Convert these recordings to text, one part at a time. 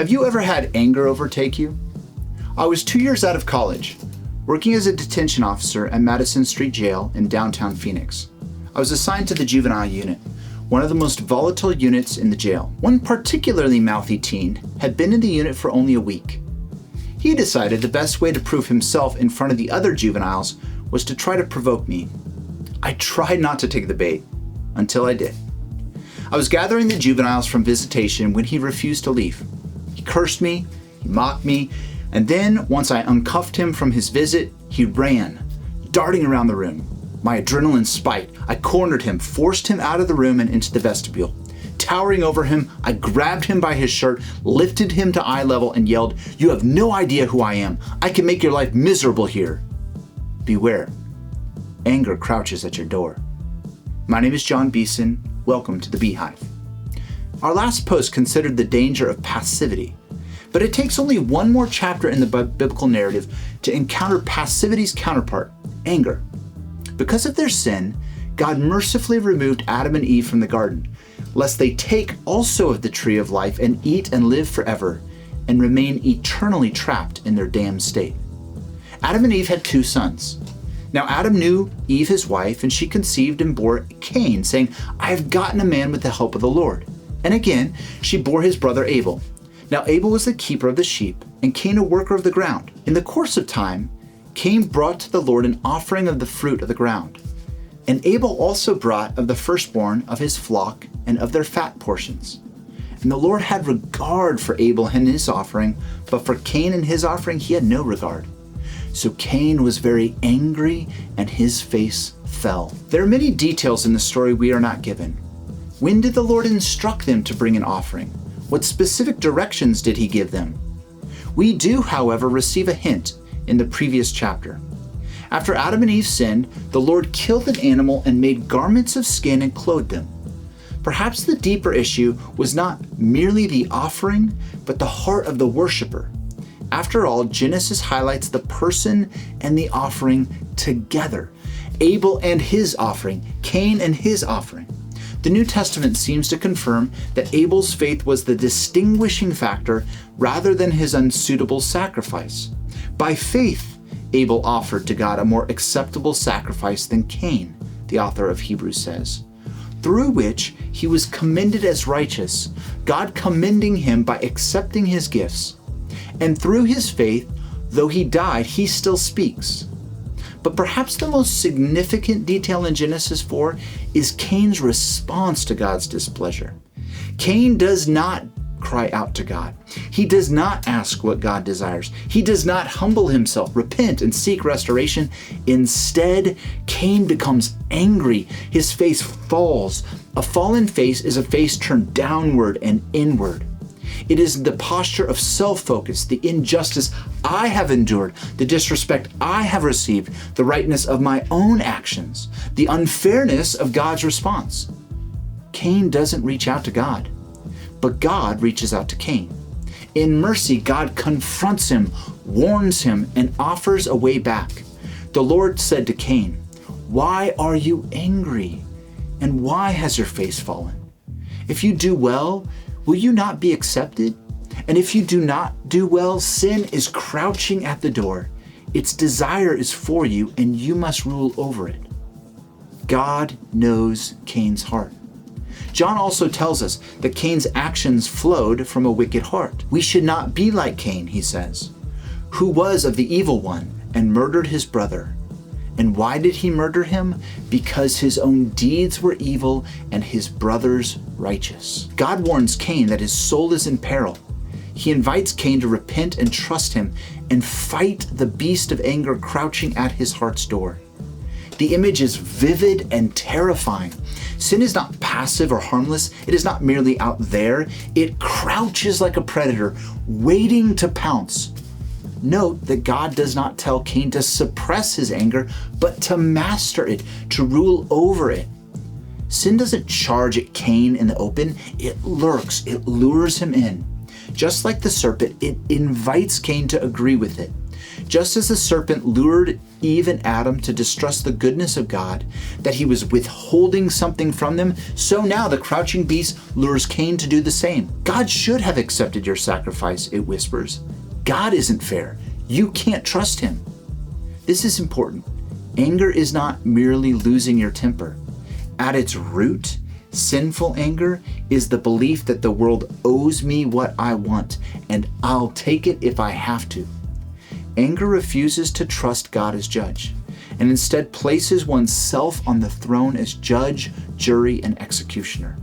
Have you ever had anger overtake you? I was 2 years out of college, working as a detention officer at Madison Street Jail in downtown Phoenix. I was assigned to the juvenile unit, one of the most volatile units in the jail. One particularly mouthy teen had been in the unit for only a week. He decided the best way to prove himself in front of the other juveniles was to try to provoke me. I tried not to take the bait, until I did. I was gathering the juveniles from visitation when he refused to leave. He cursed me, he mocked me, and then, once I uncuffed him from his visit, he ran, darting around the room. My adrenaline spiked. I cornered him, forced him out of the room and into the vestibule. Towering over him, I grabbed him by his shirt, lifted him to eye level, and yelled, "You have no idea who I am. I can make your life miserable here." Beware. Anger crouches at your door. My name is John Beeson. Welcome to the Beehive. Our last post considered the danger of passivity, but it takes only one more chapter in the biblical narrative to encounter passivity's counterpart, anger. Because of their sin, God mercifully removed Adam and Eve from the garden, lest they take also of the tree of life and eat and live forever, and remain eternally trapped in their damned state. Adam and Eve had 2 sons. Now Adam knew Eve his wife, and she conceived and bore Cain, saying, "I have gotten a man with the help of the Lord." And again, she bore his brother Abel. Now Abel was the keeper of the sheep, and Cain a worker of the ground. In the course of time, Cain brought to the Lord an offering of the fruit of the ground. And Abel also brought of the firstborn of his flock and of their fat portions. And the Lord had regard for Abel and his offering, but for Cain and his offering he had no regard. So Cain was very angry, and his face fell. There are many details in the story we are not given. When did the Lord instruct them to bring an offering? What specific directions did he give them? We do, however, receive a hint in the previous chapter. After Adam and Eve sinned, the Lord killed an animal and made garments of skin and clothed them. Perhaps the deeper issue was not merely the offering, but the heart of the worshiper. After all, Genesis highlights the person and the offering together. Abel and his offering, Cain and his offering. The New Testament seems to confirm that Abel's faith was the distinguishing factor rather than his unsuitable sacrifice. By faith, Abel offered to God a more acceptable sacrifice than Cain, the author of Hebrews says, through which he was commended as righteous, God commending him by accepting his gifts. And through his faith, though he died, he still speaks. But perhaps the most significant detail in Genesis 4 is Cain's response to God's displeasure. Cain does not cry out to God. He does not ask what God desires. He does not humble himself, repent, and seek restoration. Instead, Cain becomes angry. His face falls. A fallen face is a face turned downward and inward. It is the posture of self-focus, the injustice I have endured, the disrespect I have received, the rightness of my own actions, the unfairness of God's response. Cain doesn't reach out to God, but God reaches out to Cain. In mercy, God confronts him, warns him, and offers a way back. The Lord said to Cain, "Why are you angry? And why has your face fallen? If you do well, will you not be accepted? And if you do not do well, sin is crouching at the door. Its desire is for you, and you must rule over it." God knows Cain's heart. John also tells us that Cain's actions flowed from a wicked heart. We should not be like Cain, he says, who was of the evil one and murdered his brother. And why did he murder him? Because his own deeds were evil and his brother's righteous. God warns Cain that his soul is in peril. He invites Cain to repent and trust him and fight the beast of anger crouching at his heart's door. The image is vivid and terrifying. Sin is not passive or harmless. It is not merely out there. It crouches like a predator, waiting to pounce. Note that God does not tell Cain to suppress his anger, but to master it, to rule over it. Sin doesn't charge at Cain in the open. It lurks. It lures him in. Just like the serpent, it invites Cain to agree with it. Just as the serpent lured Eve and Adam to distrust the goodness of God, that he was withholding something from them, so now the crouching beast lures Cain to do the same. God should have accepted your sacrifice, it whispers. God isn't fair. You can't trust him. This is important. Anger is not merely losing your temper. At its root, sinful anger is the belief that the world owes me what I want, and I'll take it if I have to. Anger refuses to trust God as judge, and instead places oneself on the throne as judge, jury, and executioner.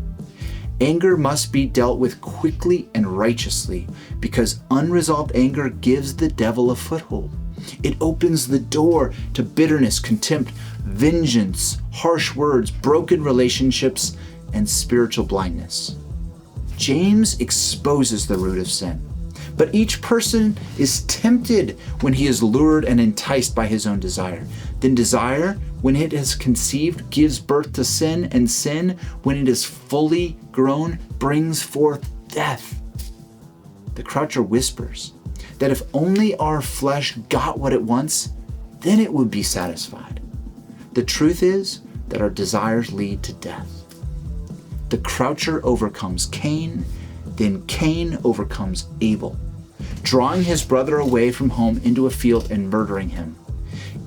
Anger must be dealt with quickly and righteously, because unresolved anger gives the devil a foothold. It opens the door to bitterness, contempt, vengeance, harsh words, broken relationships, and spiritual blindness. James exposes the root of sin. But each person is tempted when he is lured and enticed by his own desire. Then desire, when it has conceived, gives birth to sin, and sin, when it is fully grown, brings forth death. The croucher whispers that if only our flesh got what it wants, then it would be satisfied. The truth is that our desires lead to death. The croucher overcomes Cain, then Cain overcomes Abel, drawing his brother away from home into a field and murdering him.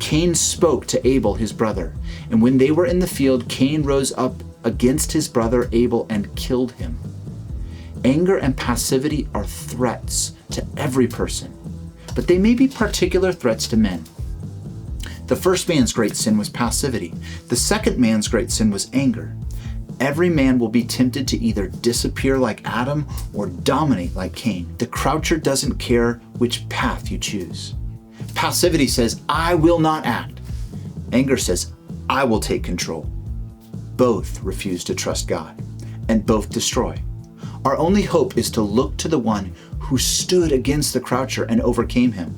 Cain spoke to Abel, his brother, and when they were in the field, Cain rose up against his brother Abel and killed him. Anger and passivity are threats to every person, but they may be particular threats to men. The first man's great sin was passivity. The second man's great sin was anger. Every man will be tempted to either disappear like Adam or dominate like Cain. The croucher doesn't care which path you choose. Passivity says, I will not act. Anger says, I will take control. Both refuse to trust God, and both destroy. Our only hope is to look to the one who stood against the croucher and overcame him.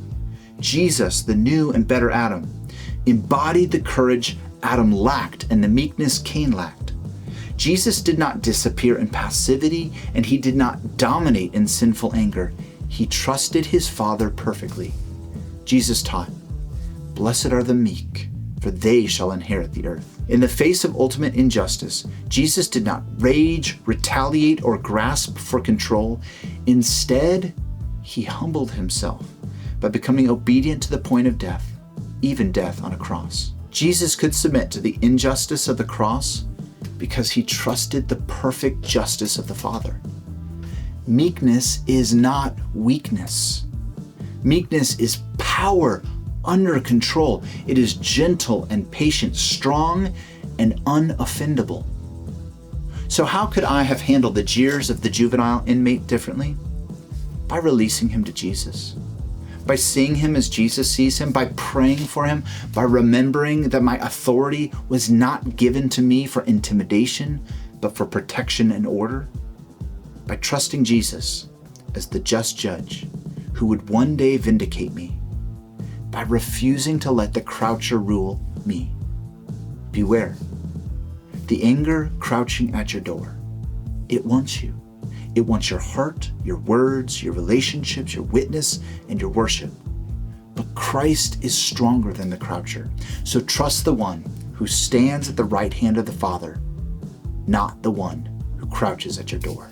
Jesus, the new and better Adam, embodied the courage Adam lacked and the meekness Cain lacked. Jesus did not disappear in passivity, and he did not dominate in sinful anger. He trusted his Father perfectly. Jesus taught, "Blessed are the meek, for they shall inherit the earth." In the face of ultimate injustice, Jesus did not rage, retaliate, or grasp for control. Instead, he humbled himself by becoming obedient to the point of death, even death on a cross. Jesus could submit to the injustice of the cross because he trusted the perfect justice of the Father. Meekness is not weakness. Meekness is power under control. It is gentle and patient, strong and unoffendable. So how could I have handled the jeers of the juvenile inmate differently? By releasing him to Jesus. By seeing him as Jesus sees him, by praying for him, by remembering that my authority was not given to me for intimidation, but for protection and order, by trusting Jesus as the just judge who would one day vindicate me, by refusing to let the croucher rule me. Beware, the anger crouching at your door. It wants you. It wants your heart, your words, your relationships, your witness, and your worship. But Christ is stronger than the croucher. So trust the one who stands at the right hand of the Father, not the one who crouches at your door.